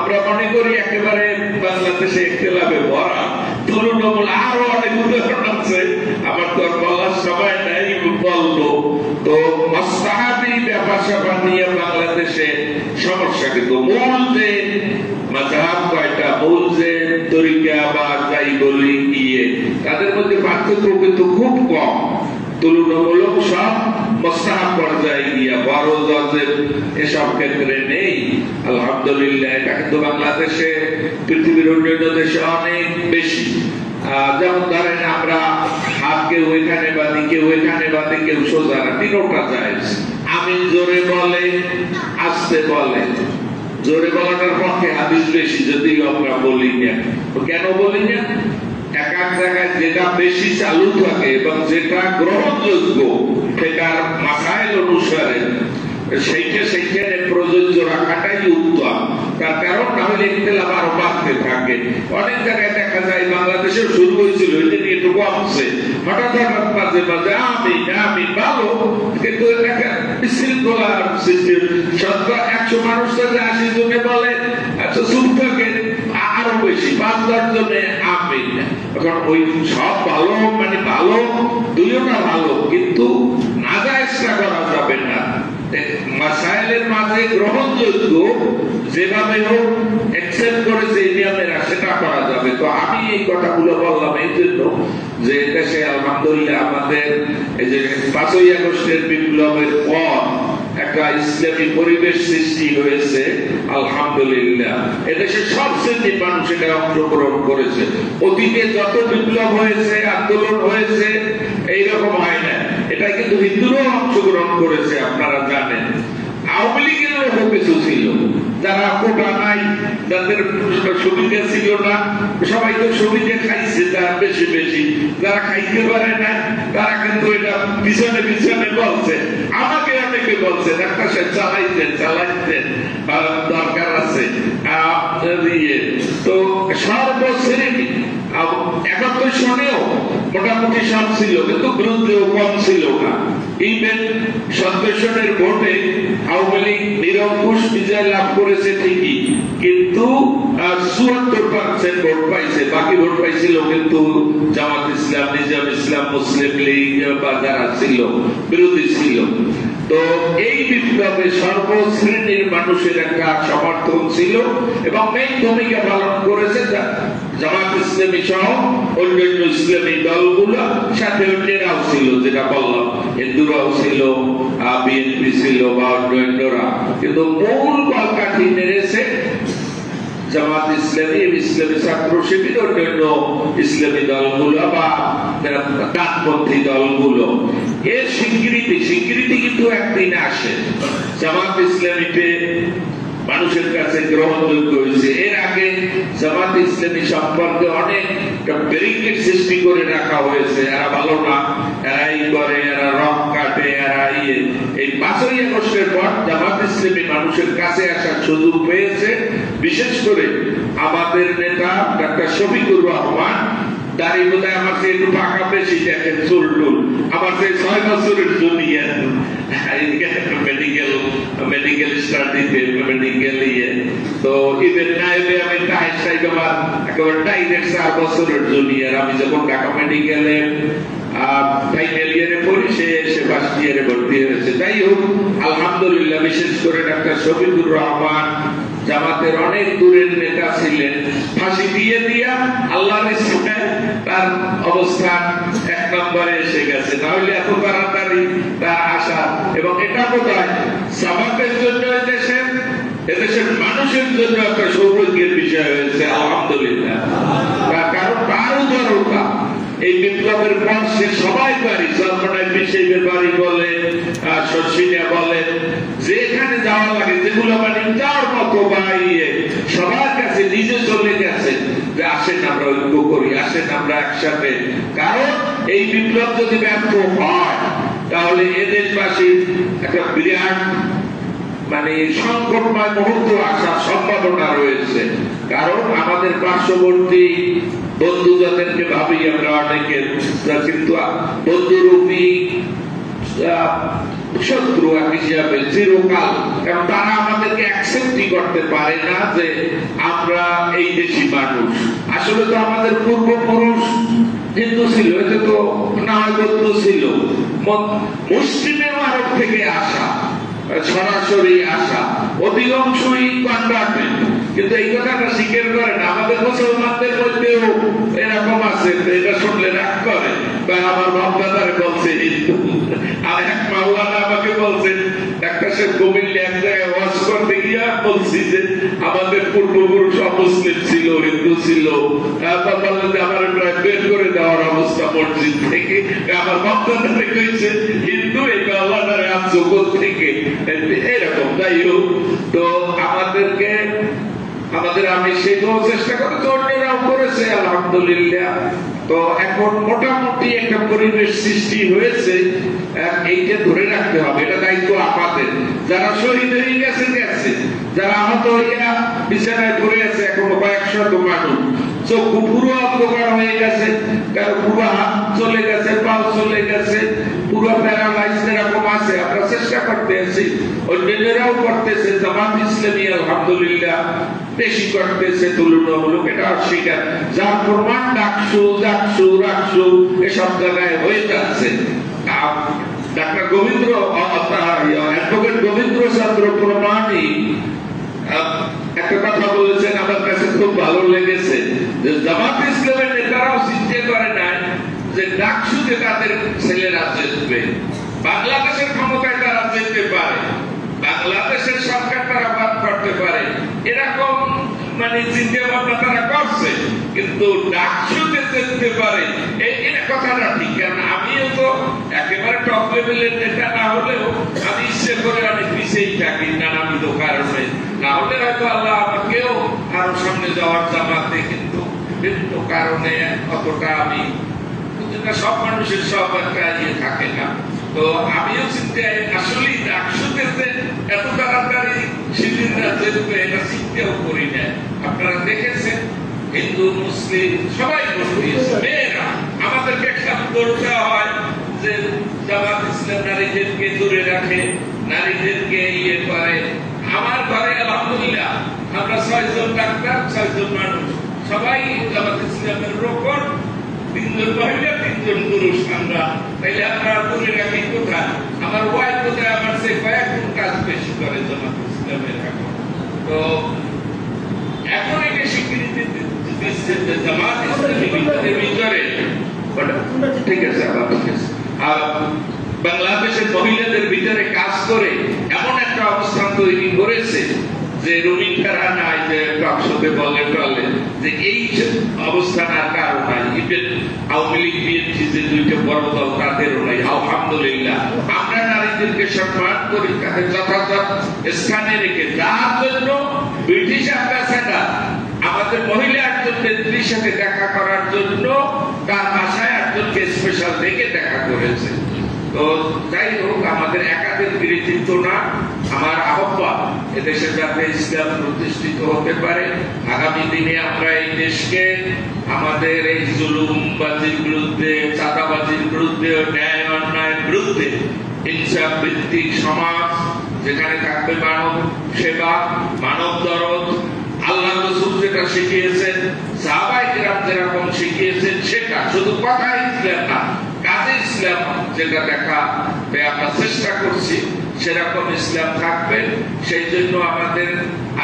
আমরা মনে করি একেবারে বাংলাদেশে ইখতিলাফে ভরা, তুলনামূলক আরো অনেক উদাহরণ আছে, আমার তো বলার সময় নাই বলবো। তো মুস্তাহাবি ব্যাপার স্যাপার নিয়ে বাংলাদেশে সমস্যা, কিন্তু মূল যে মাযহাব কয়টা, মূল যে তরিকা বা যাই বলি গিয়ে তাদের মধ্যে পার্থক্য কিন্তু খুব কম। তুলনামূলক সব মুস্তাহাব পর্যায়ে গিয়া বড় ওয়াজিব এসব ক্ষেত্রে নেই, আলহামদুলিল্লাহ। এটা কিন্তু বাংলাদেশে পৃথিবীর অন্যান্য দেশে অনেক বেশি। যেমন ধরেন আমরা হাত কেউ এখানে বাঁধি, কেউ এখানে বাঁধি, কেউ সোজা রাখি, ওটা জায়েজ। আমিন জোরে বলে, আস্তে বলে। জোরে বলাটার পক্ষে হাদিস বেশি, যদিও আমরা বলি না। কেন বলি না? এক এক জায়গায় যেটা বেশি চালু থাকে এবং যেটা গ্রহণযোগ্য সেটার মাসাইল অনুসারে সেইখানে প্রযোজ্য রাখাটাই উত্তম। তার কারণ না হলে ইখতিলাফ আরো বাড়তে থাকে। অনেক জায়গায় দেখা যায় বাংলাদেশে শুরু হয়েছিল এটা নিয়ে একটু কমছে, হঠাৎ হঠাৎ মাঝে মাঝে আমি ভালো, কিন্তু বিশৃঙ্খলার সৃষ্টি। 100 মানুষ থেকে 80 জনে বলে আচ্ছা চুপ থাকে, আরো বেশি 5-10 জনে আমি। এখন ওই সব ভালো মানে ভালো, দুইটা ভালো, কিন্তু নাজায়েজটা করা যাবে না। মাসাইলের মাঝে গ্রহণযোগ্য যেভাবে হোক অ্যাকসেপ্ট করেছে ইমামেরা, সেটা করা যাবে। তো আমি এই কথাগুলো বললাম এই জন্য যে দেশে আলহামদুলিল্লাহ আমাদের এই যে 5ই আগস্টের বিপ্লবের পর একটা ইসলামী পরিবেশ সৃষ্টি হয়েছে, আলহামদুলিল্লাহ। এদেশে সব শ্রেণীর মানুষ এটা অংশগ্রহণ করেছে। অতীতে যত বিপ্লব হয়েছে, আন্দোলন হয়েছে, এইরকম হয় না। এটা কিন্তু হিন্দুরাও অংশগ্রহণ করেছে, আপনারা জানেন। আওয়ামী লীগেরও কিছু ছিল যারা কোটা নাই, যাদের সুবিধা ছিল না, সবাই তো সুবিধা খাইছে, তার বেশি বেশি। যারা খাইতে পারে না তারা কিন্তু এটা পিছনে পিছনে বলছে। আমাকে অনেকে বলছে ডাক্তার সাহেব চালাইতেন দরকার আছে। তো সর্বশ্রেণী 71 সনেও মোটামুটি সব ছিল, কিন্তু বিরুদ্ধেও কম ছিল না। ইভেন 70 সনের ভোটে আওয়ামী লীগ নিরঙ্কুশ বিজয় লাভ করেছে ঠিকই, কিন্তু 74% ভোট পাইছে। বাকি ভোট পাইছিল কিন্তু জামাত ইসলাম, নিজাম ইসলাম, মুসলিম লীগ বা যারা ছিল বিরোধী ছিল। তো এই বিপ্লবে সর্বশ্রেণীর মানুষের একটা সমর্থন ছিল এবং মেইন ভূমিকা পালন করেছে জামাত ইসলামী সহ অন্যান্য ইসলামী দলগুলো, সাথে অন্যরাও ছিল, যেটা বললাম হিন্দুরাও ছিল, বিএনপি ছিল বা অন্যান্যরা। কিন্তু মূল কলকাঠি নেড়েছে জামাত ইসলামী, ইসলামী ছাত্র শিবির, অন্যান্য ইসলামী দলগুলো বা ডানপন্থী দলগুলো। এর স্বীকৃতি কিন্তু একদিন আসে। জামাত ইসলামীতে মানুষের কাছে গ্রহণযোগ্য হয়েছে। এর আগে জামাত ইসলামী সম্পর্কে অনেক ব্যারিকেড সৃষ্টি করে রাখা হয়েছে, এরা ভালো না, এরা এই করে, এরা রক কাটে, এরা এই 5ই আগস্টের পর জামাত ইসলামী মানুষের কাছে আসার সুযোগ পেয়েছে। বিশেষ করে আমাদের নেতা ডাক্তার শফিকুর রহমান, দাড়ি বোধহয় আমার চেয়ে একটু পাকা বেশি, দেখেন চুল টুল আমার চেয়ে 6 বছরের জুনিয়র, মেডিকেল স্টাডিতে মেডিকেল তো ইভেন নাইবে আমি একেবারে ডাইরেক্ট 4 বছরের জুনিয়র। আমি যখন ঢাকা মেডিকেলে ফাইনাল ইয়ারে পড়ি, সে ফার্স্ট ইয়ারে ভর্তি হয়েছে। যাই হোক, আলহামদুলিল্লাহ, বিশেষ করে ডাক্তার শফিকুর রহমান জামাতের অনেক দূরের নেতা ছিলেন। ফাঁসি দিয়ে দিয়া আল্লাহর ইচ্ছায় তার অবস্থান 1 নম্বরে এসে গেছে, নাহলে এত তাড়াতাড়ি তার আশা। এবং এটা বোধহয় জামাতের জন্য এদেশের মানুষের জন্য একটা সৌভাগ্যের বিষয় হয়েছে, আলহামদুলিল্লাহ। তার কারণ তার উদারতা। এই বিপ্লবের পর সে সবাই বাড়ি, সর্বনায় বিশেষের বাড়ি বলে, শর্ষিনা বলে, যেখানে যাওয়া লাগে, যেগুলো মানে যাওয়ার মতো বাইরে সবার কাছে নিজে চলে গেছে যে আসেন আমরা ঐক্য করি, আসেন আমরা একসাথে। কারণ এই বিপ্লব যদি ব্যর্থ হয় তাহলে এদেশবাসীর একটা বিরাট মানে সংকটময় মুহূর্ত আসার সম্ভাবনা রয়েছে। কারণ আমাদের পার্শ্ববর্তী বন্ধু যাদেরকে ভাবি আমরা অনেকে, কিন্তু বন্ধুরূপী শত্রু হিসাবে চিরকাল, কারণ তারা আমাদেরকে অ্যাকসেপ্টই করতে পারে না যে আমরা এই দেশি মানুষ। আসলে তো আমাদের পূর্বপুরুষ হিন্দু ছিল, এটা তো নাগরিকত্ব ছিল, মুসলিমের আরব থেকে আসা, সরাসরি আসা, অধিকাংশই কনভার্টেড, কিন্তু এই কথাটা স্বীকার করে না। আমাদের মুসলমানদের মধ্যেও এরকম আছে, এটা শুনলে রাগ করে। বা আমার বাপদাদারে বলছে হিন্দু, আর এক মাওলানা আমাকে বলছে, একটা সে কুমিল্লা এক জায়গায় ওয়াজ করতে গিয়া বলছি যে আমাদের পূর্বপুরুষ অমুসলিম ছিল, হিন্দু ছিল, আমার প্রায় বের করে দেওয়ার অবস্থা মসজিদ থেকে। আমার বাপদাদারে কইছে হিন্দু, এই মাওলানারে আনছো থেকে, এরকম। যাই হোক, তো আমাদের আমি সেটাও চেষ্টা করেছি, অন্যরাও করেছে আলহামদুলিল্লাহ। তো এখন মোটামুটি একটা পরিবেশ সৃষ্টি হয়েছে, এইটা ধরে রাখতে হবে, এটা দায়িত্ব আমাদের। যারা শহীদ হয়ে গেছে গেছে, যারা আহত হইয়া বিছানায় পড়ে আছে এখনো কয়েকশত মানুষ, চক্ষু পুরো অন্ধকার হয়ে গেছে, কারো পুরো হাত চলে গেছে, পাও চলে গেছে, পুরো প্যারালাইজ এরকম আছে। আমরা চেষ্টা করতে আছি, অন্যরাও করতেছে, জামাত ইসলামী আলহামদুলিল্লাহ বেশি করতেছে তুলনামূলক, এটা অস্বীকার। যার প্রমাণ ডাকসু ডাকসু রাকসু এসব জায়গায় হয়ে যাচ্ছে। ডাক্তার গোবিন্দ্র, অ্যাডভোকেট গোবিন্দ্র চন্দ্র প্রমাণী একটা কথা বলেছেন, আমার কাছে খুব ভালো লেগেছে, যে জামাত ইসলামের নেতারাও চিন্তা করে নাই যে ডাকসুতে তাদের ছেলেরা জিতবে, বাংলাদেশের ক্ষমতায় তারা জিততে পারে, বাংলাদেশের সরকার তারা বাদ করতে পারে, এরকম মানে চিন্তা ভাবনা তারা করছে। কিন্তু ডাকসুতে জিততে পারে এটা কথাটা ঠিক। কারণ আমিও তো একেবারে টপ লেভেলের নেতা না হলেও আমি ইচ্ছে করে অনেক পিছিয়েই থাকি নানাবিধ কারণে, না হলে হয়তো আল্লাহ আমাকেও আরো সামনে যাওয়ার জামাতে, কিন্তু বিভিন্ন কারণে অতটা আমি, সব মানুষের সব একটা ইয়ে থাকে না। তো আমিও চিন্তায় আসলে ডাকসুতে এত তাড়াতাড়ি শিবিররা জিতবে এটা চিন্তাও করি না। আপনারা দেখেছেন হিন্দু মুসলিম সবাই ভোট দিয়েছে, মেয়েরা। আমাদেরকে খেয়াল করতে হয় যে জামাত ইসলাম নারীদেরকে দূরে রাখে, নারীদেরকে ইয়ে করে। আমার ঘরে আলহামদুলিল্লাহ আমরা 6 জন ডাক্তার, 6 জন মানুষ, সবাই জামাত ইসলামের রোকন, 3 জন মহিলা, 3 জন পুরুষ। আমরা তাইলে আমরা দূরে রাখি কোথায়? আমার ওয়াইফ কোথায় আমার সে কয়েক গুণ কাজ বেশি করে জামাত ইসলামের। তো এখন এটা স্বীকৃতি দিচ্ছে যে জামাত ইসলামের ভিতরে, ঠিক আছে, আর বাংলাদেশের মহিলাদের ভিতরে কাজ করে এমন একটা অবস্থান তৈরি করেছে যে রোহিঙ্গারা নাই, যে টকশোতে বলে যে এই অবস্থান আর কারো নাই। ইভেন আওয়ামী লীগ বিএনপি যে দুইটা বড় দল তাদেরও নাই। আলহামদুলিল্লাহ আমরা নারীদেরকে সম্মান করি, তাদের যথাযথ স্থানে রেখে, যার জন্য ব্রিটিশ অ্যাম্বাসেডার আমাদের মহিলা একজন নেত্রীর সাথে দেখা করার জন্য তার বাসায় একজনকে স্পেশাল ডেকে দেখা করেছে। তো যাই হোক, আমাদের একাধিক কৃতিত্ব না, আমার আহ্বান এদেশে যাতে ইসলাম প্রতিষ্ঠিত হতে পারে। আগামী দিনে আমরা এই দেশকে আমাদের এই জুলুমবাজির বিরুদ্ধে, চাঁদাবাজির বিরুদ্ধে, ন্যায় অন্যায়ের বিরুদ্ধে ইনসাফ ভিত্তিক সমাজ, যেখানে থাকবে মানব সেবা, মানব দরদ, আল্লাহ রাসূল যেটা শিখিয়েছেন, সাহাবায়ে কেরাম যেরকম শিখিয়েছেন, সেটা শুধু কথা ইসলাম না, কাজে ইসলাম যেটা দেখাতে আমরা চেষ্টা করছি, সেরকম ইসলাম থাকবে। সেই জন্য আমাদের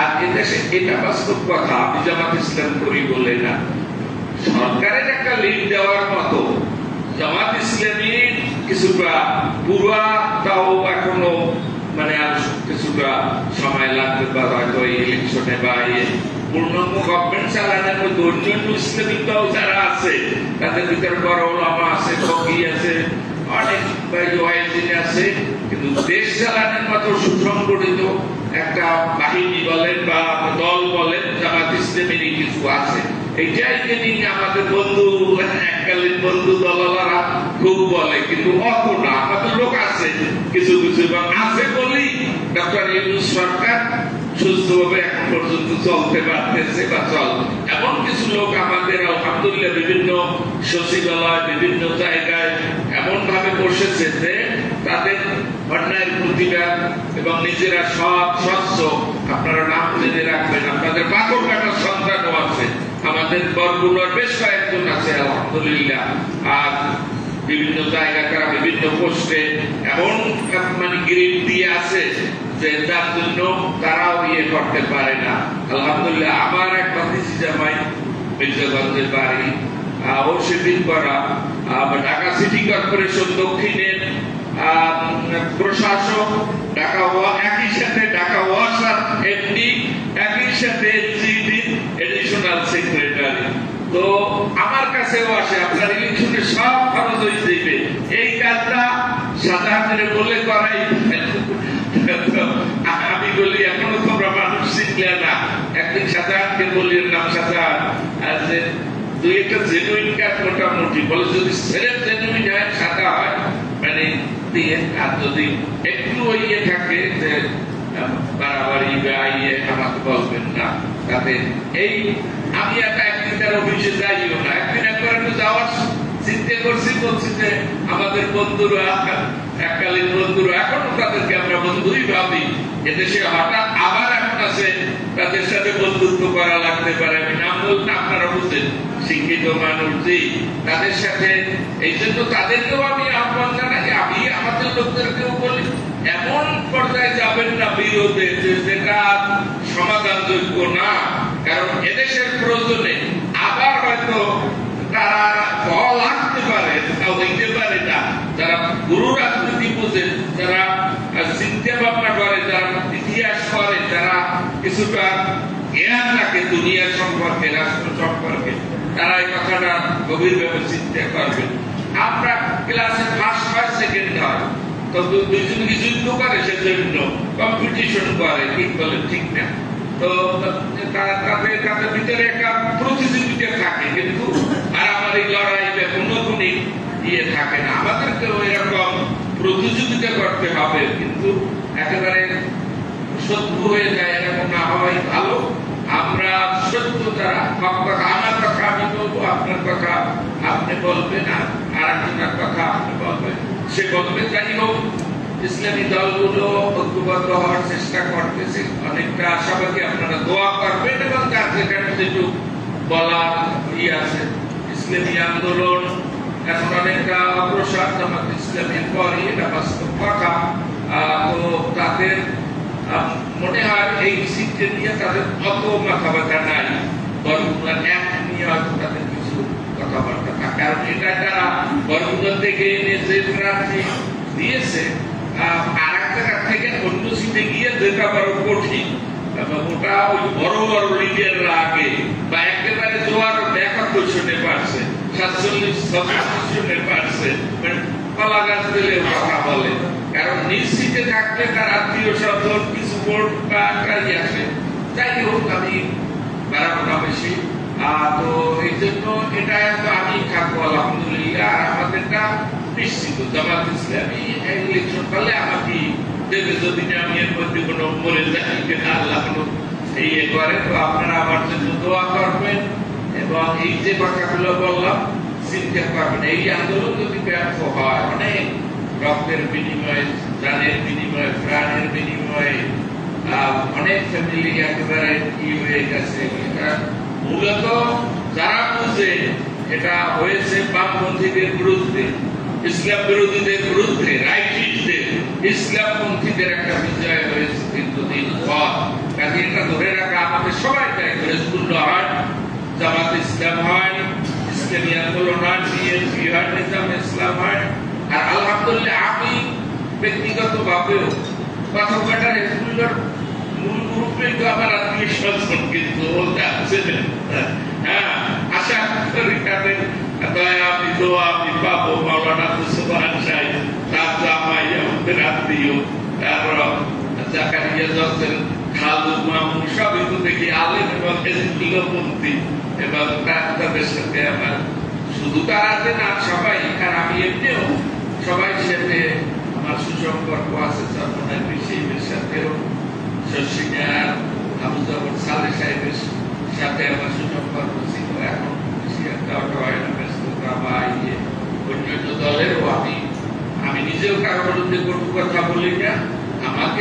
আর এদেশে এটা বাস্তব কথা, আমি জামাত ইসলাম করি বলে না, সরকারের একটা লিড দেওয়ার মতো জামাত ইসলামী কিছুটা পুরাটাও এখনো মানে আর কিছুটা সময় লাগতে পারে, হয়তো ইলেকশনে বা পূর্ণাঙ্গ গভর্নমেন্ট চালানোর মধ্যে অন্যান্য ইসলামিক দল যারা আছে তাদের ভিতরে বড় ওলামা আছে, ফকি আছে, অনেক আছে, কিন্তু দেশ চালানোর মতো সুসংগঠিত একটা বাহিনী বলেন বা দল বলেন জামাত ইসলামেরই কিছু আছে। এইটাইকে নিয়ে আমাদের বন্ধু, এককালীন বন্ধু দলালারা খুব বলে, কিন্তু অত না, আমাদের লোক আছে কিছু কিছু, এবং আছে বলেই ডক্টর ইউনূস সরকার সুস্থভাবে এখন পর্যন্ত চলতে পারতেছে বা চল। এমন কিছু লোক আমাদের আলহামদুলিল্লাহ বিভিন্ন সচিবালয়, বিভিন্ন জায়গায় এমন ভাবে বসেছে যে তাদের অন্যায়ের প্রতিবাদ এবং নিজেরা সৎ স্বচ্ছ আপনারা নাম জেনে রাখবেন। আপনাদের পাথর কাটার সন্তানও আছে, আমাদের বরগুনার বেশ কয়েকজন আছে আলহামদুলিল্লাহ। আর বিভিন্ন জায়গায় তারা বিভিন্ন পোস্টে এমন মানে গ্রিড দিয়ে আছে যে তার জন্য তারাও ইয়ে করতে পারে না। আলহামদুলিল্লাহ আমার এক ভাতিজি জামাই মির্জাগঞ্জের বাড়ি, ও শিপিং করা ঢাকা সিটি কর্পোরেশন দক্ষিণের প্রশাসক, একই সাথে ঢাকা ওয়াসার এমডি, একই সাথে এডিশনাল সেক্রেটারি। তো আমার কাছেও আসে, আপনার ইলেকশনে সব খরচ হয়ে যাবে, এই কাজটা সাধারণের বলে করাই। আমি বলি এখনো তোমরা মানুষ শিখলে না। একদিন সাধারণকে বলি নাম সাধারণ যে দুই একটা জেনুইন কাজ মোটামুটি বলে, যদি সেরেফ জেনুইন হয় সাদা হয় মানে দিয়ে, আর যদি একটু ইয়ে থাকে যে বাড়াবাড়ি বা ইয়ে আমাকে বলবেন না। তাতে এই আমি একদিন তার অফিসে যাইও না, একদিন একবার একটু যাওয়ার চিন্তা করছি, বলছি যে আমাদের বন্ধুরা এককালীন বন্ধুরা এখনো তাদেরকে আমরা বন্ধুই ভাবি, এদেশে হঠাৎ আবার এখন আছে তাদের সাথে বন্ধুত্ব করা লাগতে পারে। আমি নাম বলতে আপনারা বুঝছেন, শিক্ষিত মানুষ যে তাদের সাথে, এই জন্য তাদেরকেও আমি আহ্বান জানাই। আমি আমাদের লোকদেরকেও বলি এমন পর্যায়ে যাবেন না বিরোধে যেটা সমাধানযোগ্য না, কারণ এদেশের প্রয়োজনে আবার হয়তো তারা ফল আসতে পারে, তাও হইতে পারে না। যারা গুরু রাজনীতি বোঝেন, যারা চিন্তা ভাবনা করে, যারা ইতিহাস করে, যারা কিছুটা জ্ঞান রাখে দুনিয়া সম্পর্কে, রাষ্ট্র সম্পর্কে, তারা এই কথাটা গভীরভাবে চিন্তা করবেন। আমরা ক্লাসে ফার্স্ট হয়, সেকেন্ড হয়, তো দুইজনকে যুদ্ধ করে, সেজন্য কম্পিটিশন করে, ঠিক বলে ঠিক না। তো তাদের ভিতরে একটা প্রতিযোগিতা থাকে, কিন্তু আর আমার এই লড়াই বা কোনো ইয়ে থাকে না। আমাদেরকেও এরকম প্রতিযোগিতা করতে হবে, কিন্তু একেবারে শত্রু হয়ে যায় এরকম না হওয়াই ভালো। আমরা সত্য দ্বারা আমার কথা আমি বলবো, আপনার কথা আপনি বলবেন, আর একজনের কথা আপনি বলবেন, সে বলবে। যাই হোক, ইসলামী দলগুলো ঐক্যবদ্ধ হওয়ার চেষ্টা করতেছে, অনেকটা আশাবাদী। আপনারা দোয়া করবেন এবং তার যেখানে যেটুকু বলার আছে। ইসলামী আন্দোলন এখন অনেকটা অগ্রসর, জামাত ইসলামের পরে এটা বাস্তব কথা। তো তাদের মনে হয় এই সিটে নিয়ে তাদের অত মাথা ব্যথা নাই, বরং এক নিয়ে হয়তো তাদের কিছু কথাবার্তা থাকে। কারণ এটা তারা বরগুনা থেকে এনে যে প্রার্থী দিয়েছে, আর এক জায়গা থেকে অন্য সিটে গিয়ে দেখা বড় কঠিন। ওটা ওই বড় বড় লিডাররা আগে বা একেবারে জোয়ার ৭১ শুনে পারছে, ৪৭ শুনে পারছে, কলা গাছ দিলে কথা বলে। কারণ নিজ সিটে থাকলে তার আত্মীয় স্বজন কিছু ভোট বা আসে। যাই হোক, আমি বাড়াবো না বেশি। তো এই জন্য এটা আমি থাকবো আলহামদুলিল্লাহ। আর আমাদেরটা নিশ্চিত জামাত ইসলামী ইলেকশন করলে আমাকে দেবে, যদি আমি এর মধ্যে কোনো মরে যাই কিনা আল্লাহ কোনো ইয়ে করে। তো আপনারা আমার জন্য দোয়া করবেন এবং এই যে কথাগুলো বললাম চিন্তা করবেন। এই আন্দোলন যদি ব্যর্থ হয়, অনেক রক্তের বিনিময়ে, জানের বিনিময়ে, প্রাণের বিনিময়ে অনেক ফ্যামিলি একেবারে কি হয়ে গেছে। মূলত যারা বুঝে এটা হয়েছে বামপন্থীদের বিরুদ্ধে, ইসলাম বিরোধীদের বিরুদ্ধে, রাইটিস্টদের, ইসলামপন্থীদের একটা বিজয় হয়েছে দীর্ঘদিন পর। কাজে এটা ধরে রাখা আমাদের সবাই চাই। হিজবুল হয়, জামাত ইসলাম হয়, ইসলামী আন্দোলন হয়, বিএনপি হয়, নিজামে ইসলাম হয়। আর আলহামদুলিল্লাহ আমি ব্যক্তিগত ভাবেও পাথরঘাটার হিজবুল্লাহর মূল গ্রুপে তো আমার আত্মীয় স্বজন, কিন্তু আশা করি তাদের দয়া আমি দোয়া আমি পাবো। মাওলানা সুবহান সাহেব, তার জামাই আমাদের আত্মীয়, তারপর জাকারিয়া জসের খালু মামু, সবই তো দেখি আলেম এবং হিজবুল্লাহপন্থী, এবং তাদের সাথে আমার শুধু তারাতে না সবাই, আর আমি এমনিও সবাই সাথে আমার সুসম্পর্ক আছে। চরমনের বিশেষের সাথেও, শশিনার আবু জাফর সালেহ সাহেবের সাথে আমার সুসম্পর্ক ছিল। এখন বেশি একটা ব্যস্ততা বা অন্যান্য দলেরও আমি নিজেও কারো বিরুদ্ধে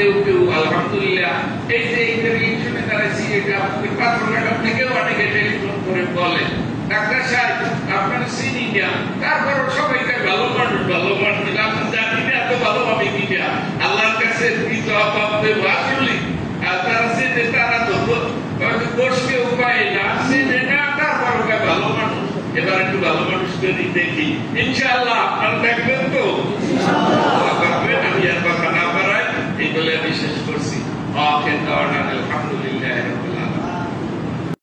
কেউ কেউ আলহামদুলিল্লাহ এই যে ইন্টারভিউশনে দাঁড়াইছি এটা আপনাদের পাত্রঘাটা থেকেও অনেকে টেলিফোন করে বলে ডাক্তার সাহেব আপনার চিনি না, তারপরও সবাইকে ভালো মানুষ আপনার জানি না এত ভালো হবে কিনা আল্লাহর কাছে আসলে আর তারা চেনে তারা তো কোর্সকে উপায় না চেনে না, তারপর ভালো মানুষ। এবার একটু ভালো মানুষ যদি দেখি ইনশাআল্লাহ আপনারা দেখবেন তো